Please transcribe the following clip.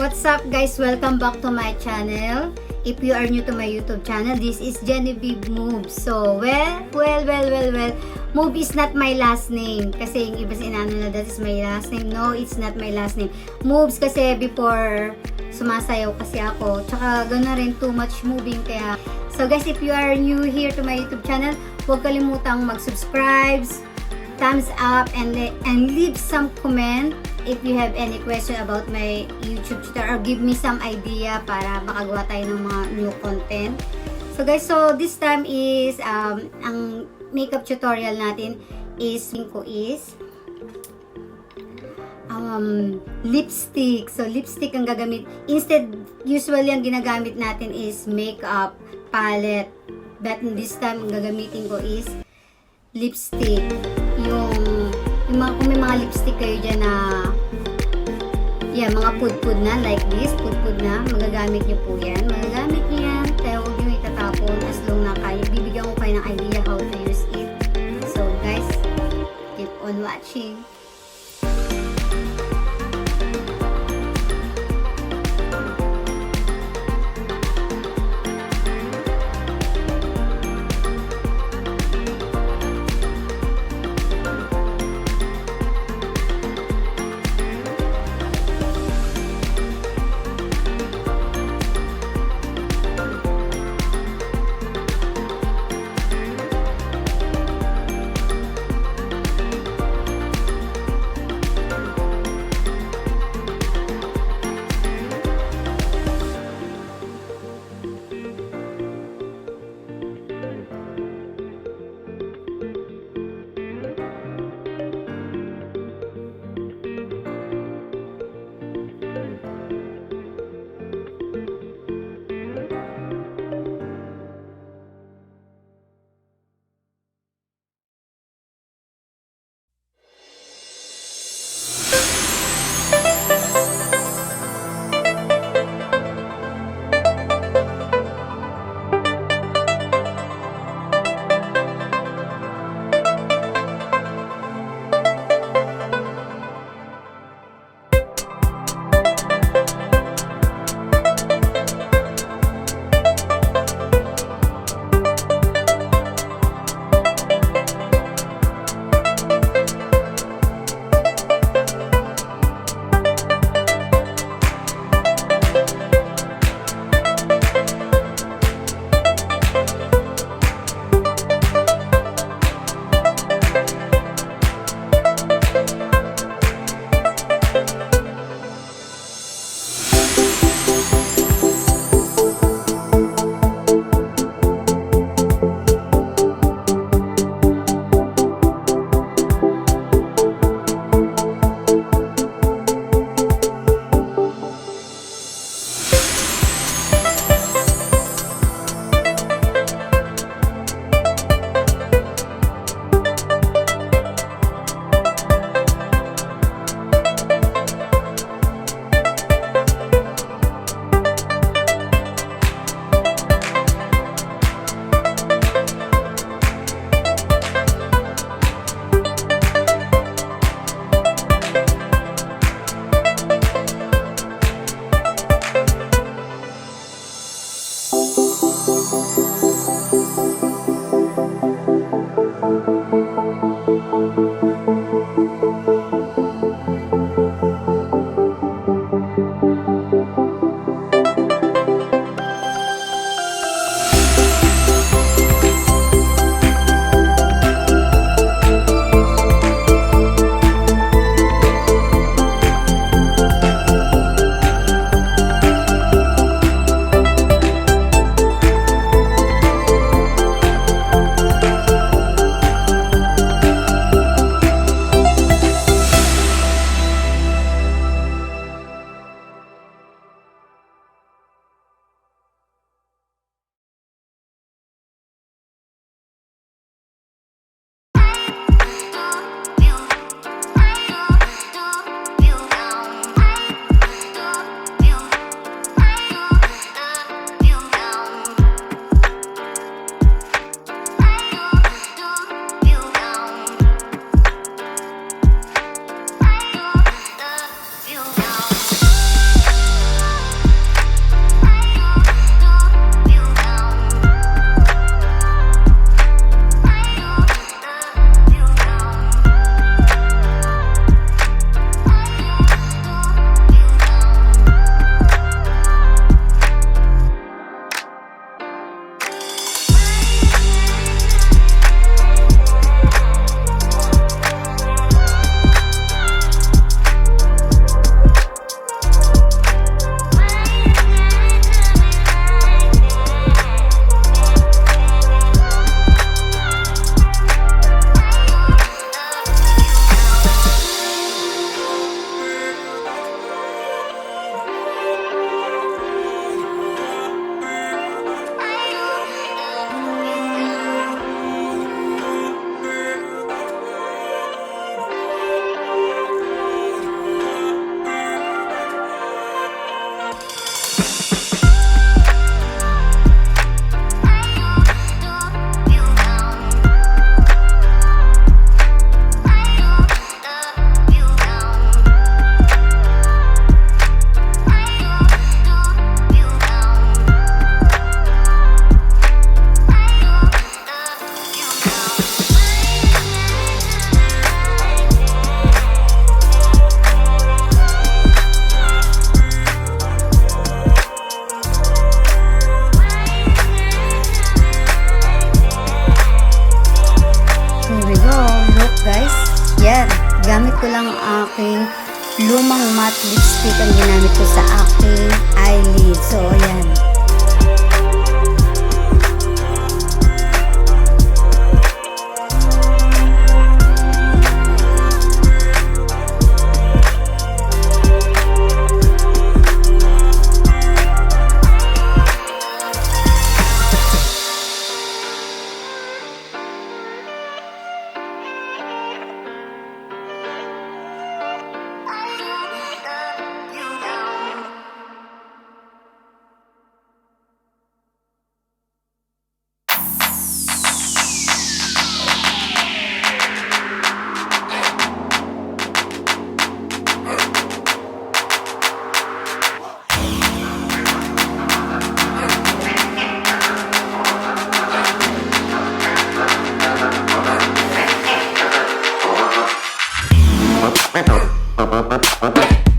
What's up guys? Welcome back to my channel. If you are new to my YouTube channel, this is Genevieve Move. So, Move is not my last name. Kasi yung iba sinano na that is my last name. No, it's not my last name. Moves kasi before sumasayaw kasi ako. Tsaka gano'n rin too much moving kaya. So guys, if you are new here to my YouTube channel, huwag kalimutang mag-subscribe, thumbs up, and leave some comment if you have any question about my YouTube channel or give me some idea para makagawa tayo ng mga new content. So guys, so this time is ang makeup tutorial natin is lipstick. So lipstick ang gagamit. Instead, usually ang ginagamit natin is makeup palette. But this time ang gagamitin ko is lipstick. Kung may mga lipstick kayo dyan na mga pud-pud na like this, pud-pud na, magagamit nyo po yan. Magagamit nyo yan, kaya huwag nyo itatapon as long na kaya. Bibigyan ko kayo ng idea how to use it. So guys, keep on watching. ko lang ang aking lumang matte lipstick ang ginamit ko sa aking eyelid. So, ayan. Makeup